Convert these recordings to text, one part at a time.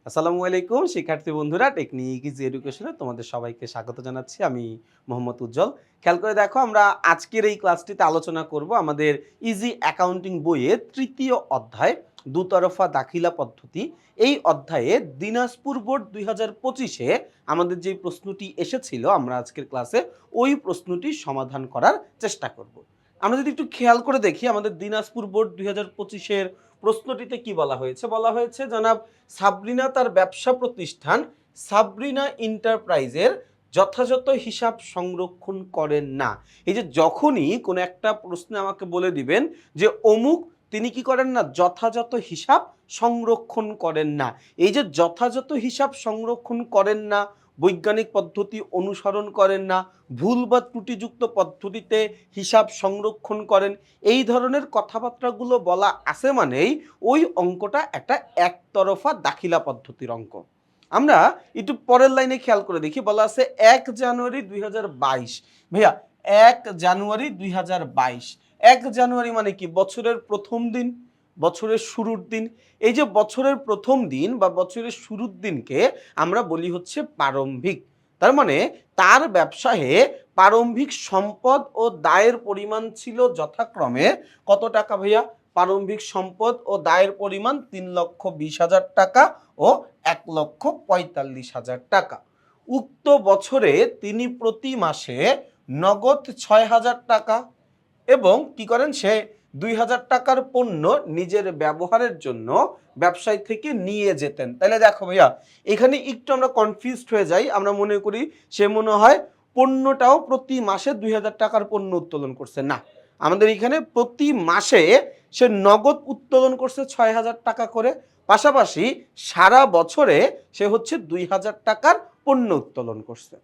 আসসালামু আলাইকুম শিক্ষার্থী বন্ধুরা, টেকনিক ইজি এডুকেশনে তোমাদের সবাইকে স্বাগত জানাচ্ছি। আমি মোহাম্মদ উজ্জ্বল। খেয়াল করে দেখো, আমরা আজকের এই ক্লাসটিতে আলোচনা করব আমাদের ইজি অ্যাকাউন্টিং বইয়ের তৃতীয় অধ্যায় দুতরফা দাখিলা পদ্ধতি। এই অধ্যায়ে দিনাজপুর বোর্ড 2025-এ আমাদের যে প্রশ্নটি এসেছিল, আমরা আজকের ক্লাসে ওই প্রশ্নটি সমাধান করার চেষ্টা করব। আমরা যদি একটু খেয়াল করে দেখি, আমাদের দিনাজপুর বোর্ড 2025-এর প্রশ্নটিতে কি বলা হয়েছে? বলা হয়েছে জনাব সাবরিনা তার ব্যবসা প্রতিষ্ঠান সাবরিনা এন্টারপ্রাইজের যথাযথ হিসাব সংরক্ষণ করেন না। এই যে যখনই কোনো একটা প্রশ্নে আমাকে বলে দিবেন যে অমুক তিনি কি করেন না, যথাযথ হিসাব সংরক্ষণ করেন না, এই যে যথাযথ হিসাব সংরক্ষণ করেন না, বৈজ্ঞানিক পদ্ধতি অনুসরণ করেন না, ভুল বা ত্রুটিযুক্ত পদ্ধতিতে হিসাব সংরক্ষণ করেন, এই ধরনের কথাবার্তাগুলো বলা আছে মানেই ওই অঙ্কটা একটা একতরফা দাখিলা পদ্ধতির অঙ্ক। আমরা একটু পরের লাইনে খেয়াল করে দেখি, বলা আছে 1 জানুয়ারি 2022। ভাইয়া 1 জানুয়ারি 2022, 1 জানুয়ারি মানে কি? বছরের প্রথম দিন, বছরের শুরুর দিন। এই যে বছরের প্রথম দিন বা বছরের শুরুর দিনকে আমরা বলি হচ্ছে প্রারম্ভিক। তার মানে তার ব্যবসায়ে প্রারম্ভিক সম্পদ ও দায়ের পরিমাণ ছিল যথাক্রমে কত টাকা ভাইয়া? প্রারম্ভিক সম্পদ ও দায়ের পরিমাণ 3,20,000 টাকা ও 1,45,000 টাকা। উক্ত বছরে তিনি প্রতি মাসে নগদ 6,000 টাকা এবং কি করেন, সে 2,000 টাকার পণ্য নিজের ব্যবহারের জন্য ব্যবসায় থেকে নিয়ে যেতেন। তাহলে দেখো ভাইয়া, এখানে একটু আমরা কনফিউজড হয়ে যাই। আমরা মনে করি সে মনে হয় পণ্যটাও প্রতি মাসে 2,000 টাকার পণ্য উত্তোলন করছে। না, আমাদের এখানে প্রতি মাসে সে নগদ উত্তোলন করছে 6,000 টাকা করে, পাশাপাশি সারা বছরে সে হচ্ছে 2,000 টাকার পণ্য উত্তোলন করছে।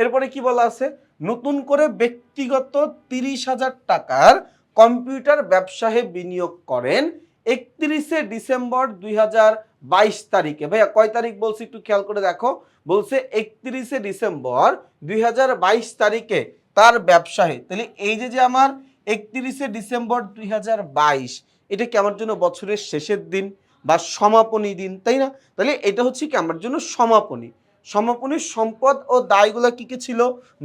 এরপরে কি বলা আছে? নতুন করে ব্যক্তিগত 30,000 টাকার কম্পিউটার ব্যবসায় বিনিয়োগ করেন 31শে ডিসেম্বর 2022 তারিখে। ভাইয়া কয় তারিখ বলছি একটু খেয়াল করে দেখো, বলছে 31শে ডিসেম্বর 2022 তারিখে তার ব্যবসায়। তাহলে এই যে আমার 31শে ডিসেম্বর 2022, এটা কি আমার জন্য বছরের শেষের দিন বা সমাপনী দিন, তাই না? তাহলে এটা হচ্ছে কি আমার জন্য সমাপনী। সমাপনীর সম্পদ ও দায়গুলো কি কি ছিল?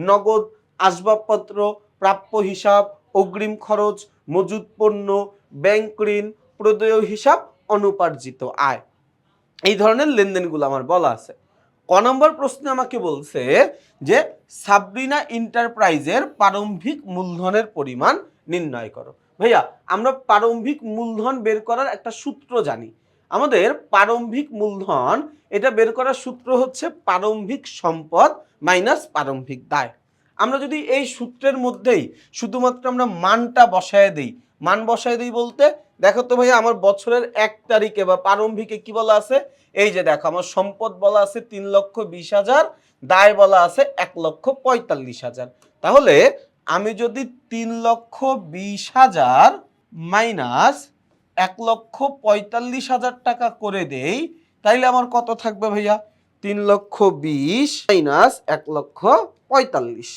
নগদ, আসবাবপত্র, প্রাপ্য হিসাব, অগ্রিম খরচ, মজুদ পণ্য, ব্যাংক ঋণ, প্রদেয় হিসাব, অনুপার্জিত আয়, এই ধরনের লেনদেনগুলো আমার বলা আছে। ক নম্বর প্রশ্নে আমাকে বলছে যে সাবরিনা এন্টারপ্রাইজের প্রারম্ভিক মূলধনের পরিমাণ নির্ণয় করো। ভাইয়া আমরা প্রারম্ভিক মূলধন বের করার একটা সূত্র জানি। আমাদের প্রারম্ভিক মূলধন এটা বের করার সূত্র হচ্ছে প্রারম্ভিক সম্পদ মাইনাস প্রারম্ভিক দায়। আমরা যদি এই সূত্রের মধ্যেই শুধুমাত্র আমরা মানটা বসায় দিই, মান বসায় দিই বলতে দেখো তো ভাইয়া, আমার বছরের 1 তারিখে বা প্রারম্ভিকে কি বলা আছে? এই যে দেখো, আমার সম্পদ বলা আছে 3,20,000, দায় বলা আছে 1,45,000। তাহলে আমি যদি 3,20,000 মাইনাস 1,45,000 টাকা করে দেই, তাইলে আমার কত থাকবে ভাইয়া? 3,20,000 মাইনাস 1,45,000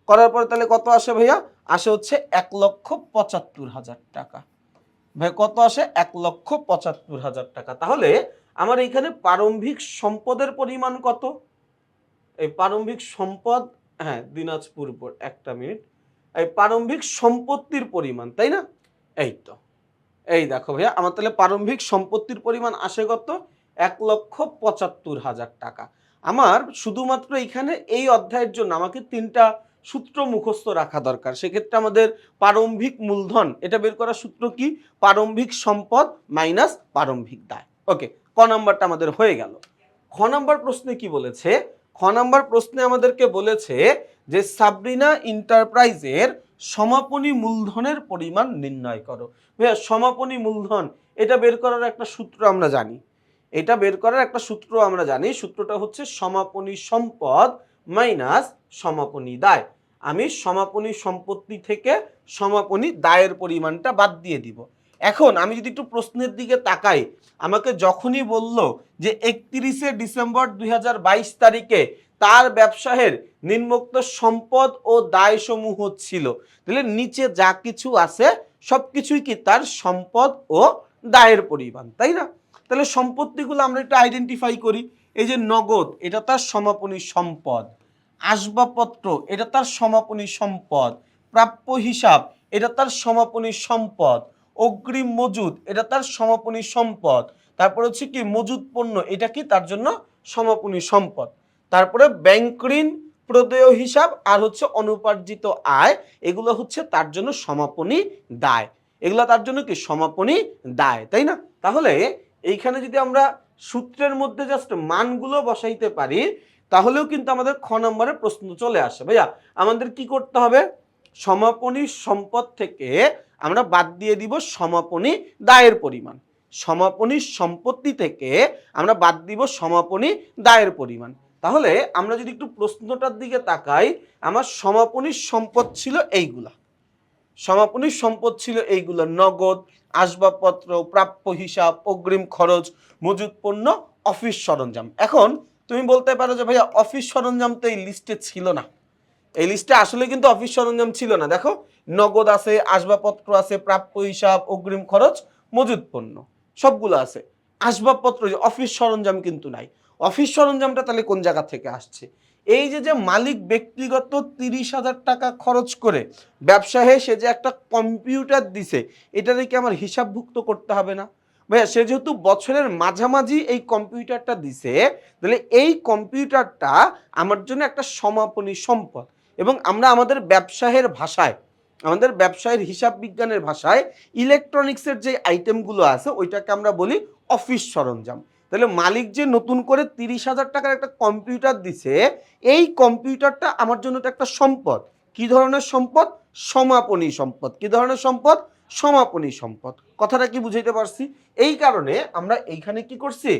করার পরে তাহলে কত আসে ভাইয়া? আসে হচ্ছে 1,75,000 টাকা। ভাই কত আসে? 1,75,000 টাকা। তাহলে আমার এখানে প্রারম্ভিক সম্পদের পরিমাণ কত? এই প্রারম্ভিক সম্পদ, হ্যাঁ দিনাজপুর বোর্ড, একটা মিনিট, এই প্রারম্ভিক সম্পত্তির পরিমাণ, তাই না? এই তো, এই দেখো ভাইয়া, আমার তাহলে প্রারম্ভিক সম্পত্তির পরিমাণ আসে কত? 1,75,000 টাকা। আমার শুধুমাত্র এখানে এই অধ্যায়ের জন্য আমাকে 3টা সূত্র মুখস্থ রাখা দরকার। সেক্ষেত্রে আমাদের প্রারম্ভিক মূলধন এটা বের করার সূত্র কি? প্রারম্ভিক সম্পদ মাইনাস প্রারম্ভিক দায়। ওকে, ক নাম্বারটা আমাদের হয়ে গেল। খ নাম্বার প্রশ্নে কি বলেছে? খ নাম্বার প্রশ্নে আমাদেরকে বলেছে যে সাবরিনা এন্টারপ্রাইজের সমাপনী মূলধনের পরিমাণ নির্ণয় করো। ভাইয়া সমাপনী মূলধন এটা বের করার একটা সূত্র আমরা জানি। এটা বের করার একটা সূত্র আমরা জানি, সূত্রটা হচ্ছে সমাপনী সম্পদ মাইনাস সমাপনী দায়। আমি সমাপনী সম্পত্তি থেকে সমাপনী দায়ের পরিমাণটা বাদ দিয়ে দিব। এখন আমি যদি একটু প্রশ্নের দিকে তাকাই, আমাকে যখনই বলল যে 31শে ডিসেম্বর 2022 তারিখে তার ব্যবসায়ের নিম্নোক্ত সম্পদ ও দায় সমূহ ছিল, তাহলে নিচে যা কিছু আছে সবকিছুই কি তার সম্পদ ও দায়ের পরিমাণ, তাই না? তাহলে সম্পত্তিগুলো আমরা একটু আইডেন্টিফাই করি। এই যে নগদ, এটা তার সমাপনী সম্পদ। আসবাবপত্র, এটা তার সমাপনী সম্পদ। প্রাপ্য হিসাব, এটা তার সমাপনী সম্পদ। অগ্রিম মজুদ, এটা তার সমাপনী সম্পদ। তারপর হচ্ছে কি মজুদ পণ্য, এটা কি তার জন্য সমাপনী সম্পদ। তারপরে ব্যাংক ঋণ, প্রদেয় হিসাব আর হচ্ছে অনুপার্জিত আয়, এগুলো হচ্ছে তার জন্য সমাপনী দায়। এগুলো তার জন্য কি সমাপনী দায়, তাই না? তাহলে এইখানে যদি আমরা সূত্রের মধ্যে জাস্ট মানগুলো বসাইতে পারি, তাহলেও কিন্তু আমাদের খ নম্বরের প্রশ্ন চলে আসে। ভাইয়া আমাদের কি করতে হবে? সমাপনী সম্পদ থেকে আমরা বাদ দিয়ে দিব সমাপনী দায়ের পরিমাণ। সমাপনী সম্পত্তি থেকে আমরা বাদ দিব সমাপনী দায়ের পরিমাণ। তাহলে আমরা যদি একটু প্রশ্নটার দিকে তাকাই, আমার সমাপনী সম্পদ ছিল এইগুলা। সমাপনী সম্পদ ছিল এইগুলো: নগদ, আসবাবপত্র, প্রাপ্য হিসাব, অগ্রিম খরচ, মজুদ পণ্য, অফিস সরঞ্জাম। এখন তুমি বলতে পারো যে ভাইয়া অফিস সরঞ্জাম তো এই লিস্টে ছিল না। এই লিস্টে আসলে কিন্তু অফিস সরঞ্জাম ছিল না। দেখো, নগদ আছে, আসবাবপত্র আছে, প্রাপ্য হিসাব, অগ্রিম খরচ, মজুদ পণ্য, সবগুলো আছে। আসবাবপত্র, অফিস সরঞ্জাম কিন্তু নাই। অফিস সরঞ্জামটা তাহলে কোন জায়গা থেকে আসছে? এই যে মালিক ব্যক্তিগত 30,000 টাকা খরচ করে ব্যবসায়ে সে যে একটা কম্পিউটার দিছে, এটারে কি আমার হিসাবভুক্ত করতে হবে না? ভাইয়া সে যেহেতু বছরের মাঝামাঝি এই কম্পিউটারটা দিছে, তাহলে এই কম্পিউটারটা আমার জন্য একটা সমাপনী সম্পদ। এবং আমরা আমাদের ব্যবসায়ের ভাষায়, আমাদের ব্যবসায়ের হিসাব বিজ্ঞানের ভাষায় ইলেকট্রনিক্সের যে আইটেমগুলো আছে ওইটাকে আমরা বলি অফিস সরঞ্জাম। তাহলে মালিক যে নতুন করে 30,000 টাকার একটা কম্পিউটার দিছে, এই কম্পিউটারটা আমার জন্য তো একটা সম্পদ। কি ধরনের সম্পদ? সমাপনী সম্পদ। কি ধরনের সম্পদ? সমাপনী সম্পদ। কথাটা কি বুঝাইতে পারছি? এই কারণে আমরা এইখানে কি করছি?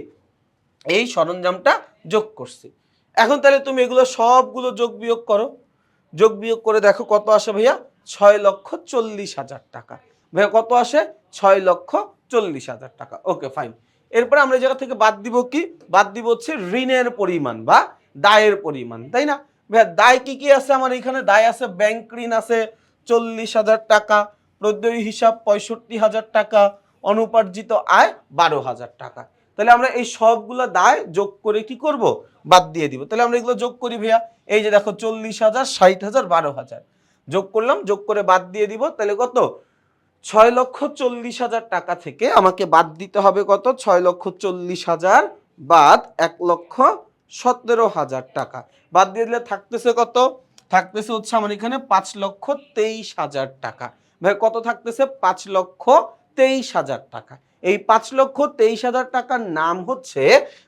এই সরঞ্জামটা যোগ করছি। এখন তাহলে তুমি এগুলো সবগুলো যোগ বিয়োগ করো। যোগ বিয়োগ করে দেখো কত আসে ভাইয়া? 6,40,000 টাকা। ভাইয়া কত আসে? 6,40,000 টাকা। ওকে, ফাইন। এরপরে আমরা এই জায়গা থেকে বাদ দিব কি? বাদ দিব হচ্ছে ঋণের পরিমাণ বা দায়ের পরিমাণ, তাই না? ভাইয়া দায় কি কি আছে আমার এখানে? দায় আছে, ব্যাংক ঋণ আছে 40,000 টাকা, প্রদেয় হিসাব 65,000 টাকা, অনুপার্জিত আয় 12,000 টাকা। তাহলে আমরা এই সবগুলো দায় যোগ করে কি করব? বাদ দিয়ে দিব। তাহলে আমরা এগুলো যোগ করি ভাইয়া। এই যে দেখো 40,000, 60,000, 12,000 যোগ করলাম, যোগ করে বাদ দিয়ে দিব। তাহলে কত? 6,40,000 টাকা থেকে আমাকে বাদ দিতে হবে কত? 6,40,000 বাদ 1,17,000 টাকা। বাদ দিয়ে দিলে থাকতেছে কত? থাকতেছে হচ্ছে আমার এখানে 5,23,000 টাকা। ভাই কত থাকতেছে? 5,23,000 টাকা। এই 5,23,000 টাকার নাম হচ্ছে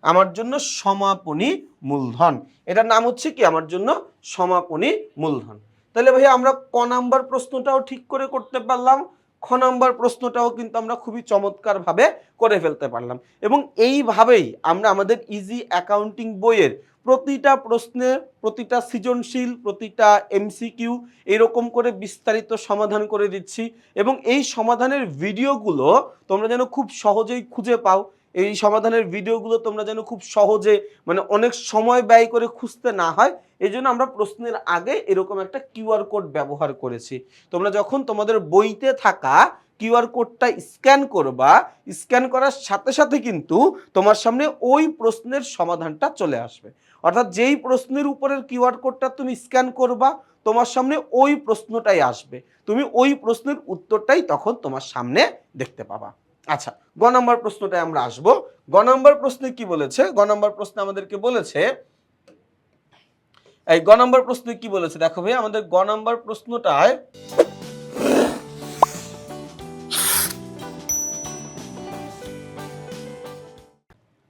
আমার জন্য সমাপনী মূলধন। এটার নাম হচ্ছে কি আমার জন্য? সমাপনী মূলধন। তাহলে ভাইয়া আমরা ক নাম্বার প্রশ্নটাও ঠিক করে করতে পারলাম, খ নাম্বার প্রশ্নটাও কিন্তু আমরা খুবই চমৎকার ভাবে করে ফেলতে পারলাম। এবং এইভাবেই আমরা আমাদের ইজি অ্যাকাউন্টিং বইয়ের প্রতিটা প্রশ্নে, প্রতিটা সৃজনশীল, প্রতিটা এমসিকিউ এরকম করে বিস্তারিত সমাধান করে দিচ্ছি। এবং এই সমাধানের ভিডিওগুলো তোমরা যেন খুব সহজেই খুঁজে পাও। এই সমাধানের ভিডিওগুলো তোমরা যেন খুব সহজে, মানে অনেক সময় ব্যয় করে খুঁজতে না হয়, এই জন্য আমরা প্রশ্নের আগে এরকম একটা কিউআর কোড ব্যবহার করেছি। তোমরা যখন তোমাদের বইতে থাকা কিউআর কোডটা স্ক্যান করবা, স্ক্যান করার সাথে সাথে কিন্তু তোমার সামনে ওই প্রশ্নের সমাধানটা চলে আসবে। অর্থাৎ যেই প্রশ্নের উপরের কিউআর কোডটা তুমি স্ক্যান করবা, তোমার সামনে ওই প্রশ্নটাই আসবে। তুমি ওই প্রশ্নের উত্তরটাই তখন তোমার সামনে দেখতে পাবা। আচ্ছা, গ নম্বর প্রশ্নটায় আমরা আসবো। গ নম্বর প্রশ্নে কি বলেছে? গ নম্বর প্রশ্নে আমাদেরকে বলেছে, এই গ নম্বর প্রশ্নে কি বলেছে দেখো ভাই, আমাদের গ নম্বর প্রশ্নটায়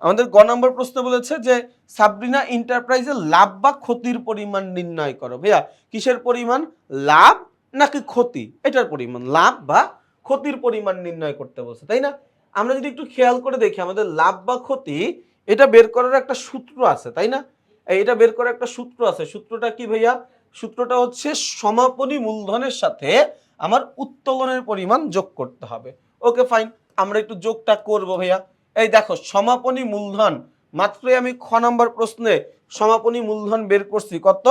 আমাদের গ নম্বর প্রশ্ন বলেছে যে সাবরিনা এন্টারপ্রাইজের লাভ বা ক্ষতির পরিমাণ নির্ণয় করো। ভাইয়া কিসের পরিমাণ? লাভ নাকি ক্ষতি? এটার পরিমাণ। লাভ বা ক্ষতির পরিমাণ নির্ণয় করতে বলছে, তাই না? আমরা যদি একটু খেয়াল করে দেখি, আমাদের লাভ বা ক্ষতি এটা বের করার একটা সূত্র আছে, তাই না? এটা বের করার একটা সূত্র আছে। সূত্রটা কি ভাইয়া? সূত্রটা হচ্ছে সমাপনী মূলধনের সাথে আমার উত্তোলনের পরিমাণ যোগ করতে হবে। ওকে, ফাইন, আমরা একটু যোগটা করব ভাইয়া। এই দেখো, সমাপনী মূলধন মাত্রই আমি খ নম্বর প্রশ্নে সমাপনী মূলধন বের করছি কত?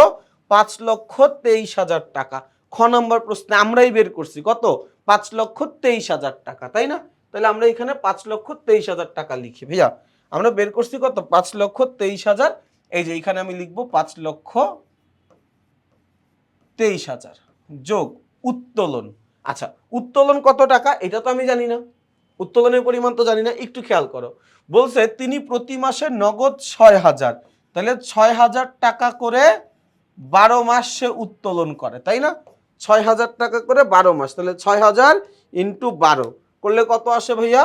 5,23,000 টাকা। খ নম্বর প্রশ্নে আমরাই বের করছি কত? 5,23,000 টাকা, তাই না? তাহলে আমরা এখানে 5,23,000 টাকা লিখি ভাইয়া। আমরা বের করছি কত? 5,23,000। এই যে এখানে আমি লিখবো 5,23,000 যোগ উত্তোলন। আচ্ছা, উত্তোলন কত টাকা এটা তো আমি জানি না, উত্তোলনের পরিমাণ তো জানি না। একটু খেয়াল করো, বলছে তিনি প্রতি মাসে নগদ 6,000, তাহলে 6,000 টাকা করে 12 মাস সে উত্তোলন করে, তাই না? 6,000 টাকা করে 12 মাস, তাহলে 6,000 ইন্টু 12 করলে কত আসে ভাইয়া?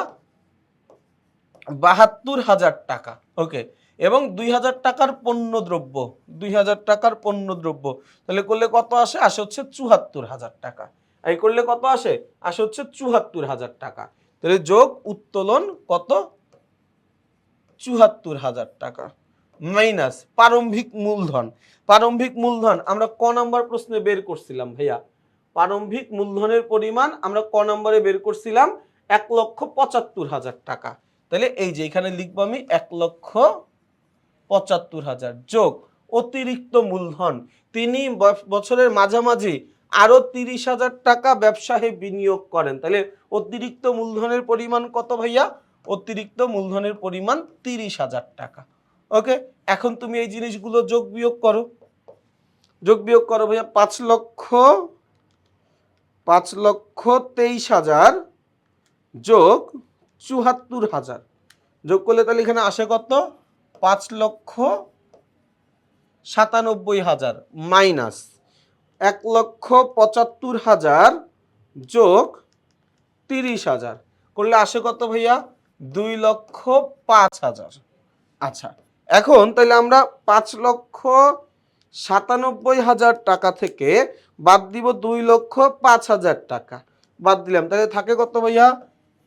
72,000 টাকা। ওকে, এবং 2,000 টাকার পণ্য দ্রব্য, 2,000 টাকার পণ্য দ্রব্য, তাহলে করলে কত আসে? আসে হচ্ছে 74,000 টাকা। এই করলে কত আসে? আসে হচ্ছে 74,000 টাকা। তাহলে যোগ উত্তোলন কত? 74,000 টাকা মাইনাস প্রারম্ভিক মূলধন। প্রারম্ভিক মূলধন আমরা ক নাম্বার প্রশ্নে বের করছিলাম ভাইয়া? প্রারম্ভিক মূলধনের পরিমাণ আমরা ক নম্বরে বের করছিলাম? 1,75,000 টাকা। তাহলে এই যে এখানে লিখবো আমি 1,75,000 যোগ অতিরিক্ত মূলধন, তিনি বছরের মাঝামাঝি আরো 30,000 টাকা ব্যবসায় বিনিয়োগ করেন। তাহলে অতিরিক্ত মূলধনের পরিমাণ কত ভাইয়া? অতিরিক্ত মূলধনের পরিমাণ 30,000 টাকা। ওকে, এখন তুমি এই জিনিসগুলো যোগ বিয়োগ করো, যোগ বিয়োগ করো ভাইয়া। 5,23,000 যোগ 74,000 যোগ করলে তাহলে এখানে আসে কত? 5,97,000 মাইনাস 1,75,000 যোগ 30,000 করলে আসে কত ভাইয়া? 2,05,000। আচ্ছা, এখন তাহলে আমরা 5,97,000 টাকা থেকে বাদ দিব 2,05,000 টাকা, বাদ দিলাম, তাহলে থাকে কত ভাইয়া?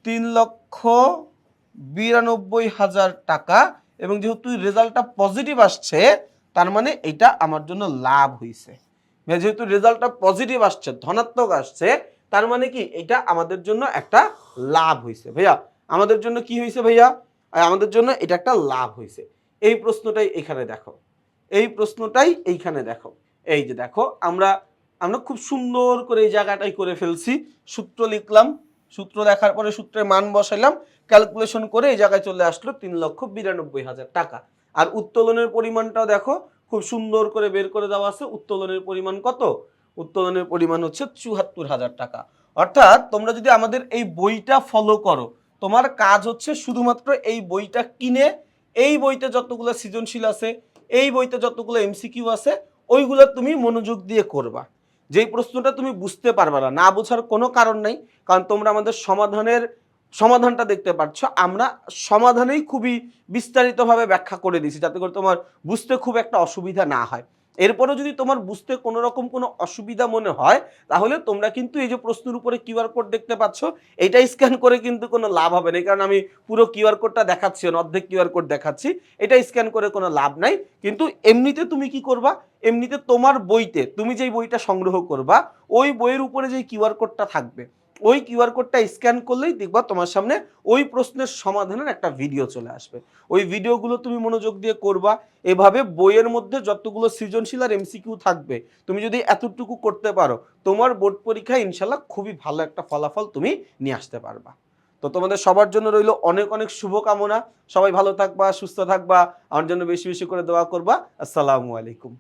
3,92,000 টাকা। এবং যেহেতু রেজাল্টটা পজিটিভ আসছে, তার মানে এটা আমার জন্য লাভ হয়েছে। যেহেতু রেজাল্টটা পজিটিভ আসছে, ধনাত্মক আসছে, তার মানে কি এটা আমাদের জন্য একটা লাভ হয়েছে ভাইয়া। আমাদের জন্য কি হয়েছে ভাইয়া? আমাদের জন্য এটা একটা লাভ হয়েছে। এই প্রশ্নটাই এখানে দেখো, এই প্রশ্নটাই এইখানে দেখো। এই যে দেখো, আমরা খুব সুন্দর করে এই জায়গাটাই করে ফেলছি। সূত্র লিখলাম, সূত্র দেখার পরে সূত্রের মান বসাইলাম, ক্যালকুলেশন করে এই জায়গায় চলে আসলো 3,92,000 টাকা। আর উত্তোলনের পরিমাণটাও দেখো, খুব সুন্দর করে বের করে দেওয়া আছে। উত্তোলনের পরিমাণ কত? উত্তোলনের পরিমাণ হচ্ছে 74,000 টাকা। অর্থাৎ তোমরা যদি আমাদের এই বইটা ফলো করো, তোমার কাজ হচ্ছে শুধুমাত্র এই বইটা কিনে, এই বইতে যতগুলো সৃজনশীল আছে, এই বইতে যতগুলো এমসিকিউ আছে, ওইগুলো তুমি মনোযোগ দিয়ে করবা। যেই প্রশ্নটা তুমি বুঝতে পারবা না, না বোঝার কোনো কারণ নাই, কারণ তোমরা আমাদের সমাধানটা দেখতে পাচ্ছ। আমরা সমাধানেই খুবই বিস্তারিতভাবে ব্যাখ্যা করে দিয়েছি, যাতে করে তোমার বুঝতে খুব একটা অসুবিধা না হয়। এরপরেও যদি তোমার বুঝতে কোনো রকম কোনো অসুবিধা মনে হয়, তাহলে তোমরা কিন্তু এই যে প্রশ্নের উপরে কিউআর কোড দেখতে পাচ্ছ, এটা স্ক্যান করে কিন্তু কোনো লাভ হবে না। কারণ আমি পুরো কিউআর কোডটা দেখাচ্ছি না, অর্ধেক কিউআর কোড দেখাচ্ছি। এটা স্ক্যান করে কোনো লাভ নাই। কিন্তু এমনিতে তুমি কি করবা? এমনিতে তোমার বইতে তুমি যেই বইটা সংগ্রহ করবা, ওই বইয়ের উপরে যে কিউআর কোডটা থাকবে, ওই কিউআর কোডটা স্ক্যান করলেই দেখবা তোমার সামনে ওই প্রশ্নের সমাধানের একটা ভিডিও চলে আসবে। ওই ভিডিওগুলো তুমি মনোযোগ দিয়ে করবা। এভাবে বইয়ের মধ্যে যতগুলো সৃজনশীল আর এমসিকিউ থাকবে, তুমি যদি এতটুকু করতে পারো, তোমার বোর্ড পরীক্ষায় ইনশাল্লাহ খুবই ভালো একটা ফলাফল তুমি নিয়ে আসতে পারবা। তো তোমাদের সবার জন্য রইল অনেক অনেক শুভকামনা। সবাই ভালো থাকবা, সুস্থ থাকবা, আমার জন্য বেশি বেশি করে দোয়া করবা। আসসালামু আলাইকুম।